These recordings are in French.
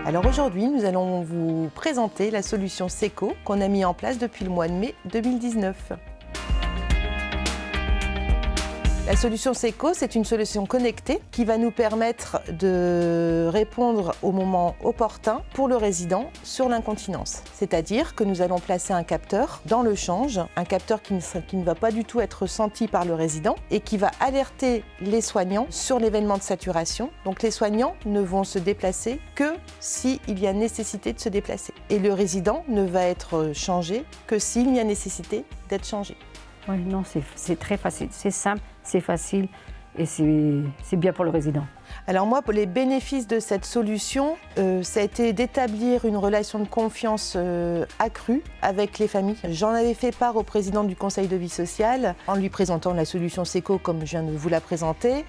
Alors aujourd'hui, nous allons vous présenter la solution SECO qu'on a mis en place depuis le mois de mai 2019. La solution SECO, c'est une solution connectée qui va nous permettre de répondre au moment opportun pour le résident sur l'incontinence. C'est-à-dire que nous allons placer un capteur dans le change, un capteur qui ne va pas du tout être senti par le résident et qui va alerter les soignants sur l'événement de saturation. Donc les soignants ne vont se déplacer que s'il y a nécessité de se déplacer. Et le résident ne va être changé que s'il y a nécessité d'être changé. Oui, non, c'est très facile, c'est simple, c'est facile et c'est bien pour le résident. Alors moi, pour les bénéfices de cette solution, ça a été d'établir une relation de confiance accrue avec les familles. J'en avais fait part au président du conseil de vie sociale en lui présentant la solution SECO comme je viens de vous la présenter.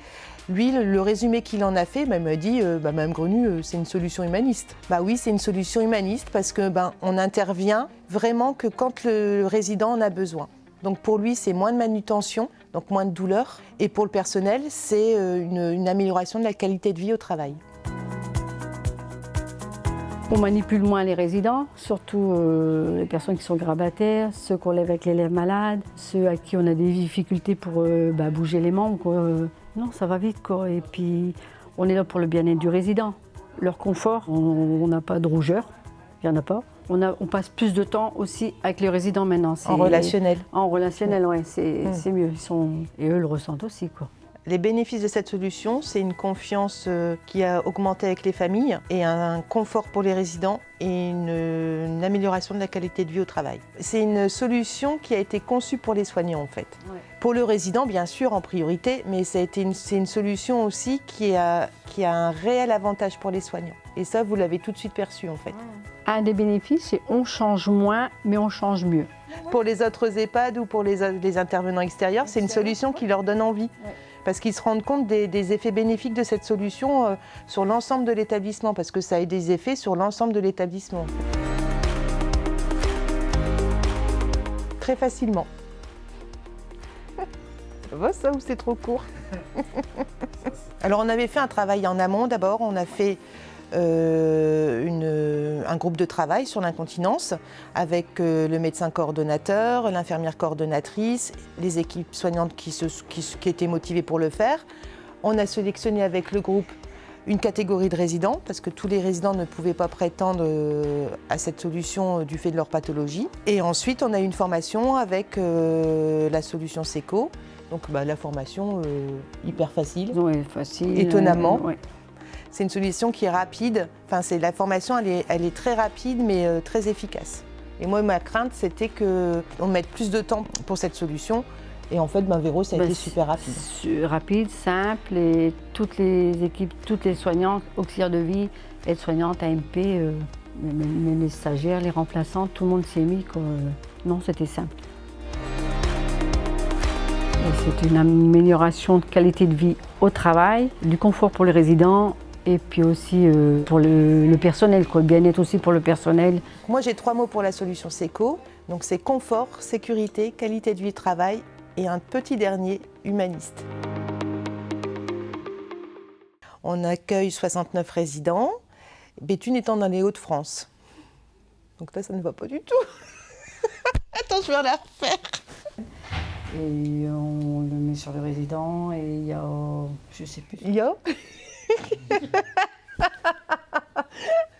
Lui, le résumé qu'il en a fait, il m'a dit Mme Grenu, c'est une solution humaniste. Oui, c'est une solution humaniste parce que on intervient vraiment que quand le résident en a besoin. Donc pour lui, c'est moins de manutention, donc moins de douleur. Et pour le personnel, c'est une amélioration de la qualité de vie au travail. On manipule moins les résidents, surtout les personnes qui sont grabataires, ceux qu'on lève avec les lèvres malades, ceux à qui on a des difficultés pour bouger les membres. Non, ça va vite, quoi. Et puis, on est là pour le bien-être du résident. Leur confort, on n'a pas de rougeur, il n'y en a pas. On passe plus de temps aussi avec les résidents maintenant. En relationnel. En relationnel, oui, c'est mieux. Et eux le ressentent aussi, quoi. Les bénéfices de cette solution, c'est une confiance qui a augmenté avec les familles et un confort pour les résidents et une amélioration de la qualité de vie au travail. C'est une solution qui a été conçue pour les soignants en fait. Ouais. Pour le résident, bien sûr, en priorité, mais c'est une solution aussi qui a un réel avantage pour les soignants. Et ça, vous l'avez tout de suite perçu en fait. Un des bénéfices, c'est on change moins, mais on change mieux. Pour les autres EHPAD ou pour les intervenants extérieurs, c'est une solution qui leur donne envie. Ouais. Parce qu'ils se rendent compte des effets bénéfiques de cette solution sur l'ensemble de l'établissement, parce que ça a des effets sur l'ensemble de l'établissement. Très facilement. Ça va ça ou c'est trop court? Alors on avait fait un travail en amont d'abord, on a fait un groupe de travail sur l'incontinence avec le médecin coordonnateur, l'infirmière coordonnatrice, les équipes soignantes qui étaient motivées pour le faire. On a sélectionné avec le groupe une catégorie de résidents parce que tous les résidents ne pouvaient pas prétendre à cette solution du fait de leur pathologie. Et ensuite, on a eu une formation avec la solution SECO. Donc la formation hyper facile, oui, facile étonnamment. Ouais. C'est une solution qui est rapide, la formation elle est très rapide mais très efficace. Et moi ma crainte c'était qu'on mette plus de temps pour cette solution et en fait Véro ça a été super rapide. Rapide, simple et toutes les équipes, toutes les soignantes, auxiliaires de vie, aides-soignantes, AMP, même les stagiaires, les remplaçants, tout le monde s'y est mis. Non, c'était simple. C'est une amélioration de qualité de vie au travail, du confort pour les résidents, et puis aussi pour le personnel, le bien-être aussi pour le personnel. Moi j'ai 3 mots pour la solution SECO, donc c'est confort, sécurité, qualité de vie au travail et un petit dernier, humaniste. On accueille 69 résidents, Béthune étant dans les Hauts-de-France. Donc là ça ne va pas du tout. Attends, je vais la refaire. Et on le met sur le résident et il y a, je sais plus. Il y a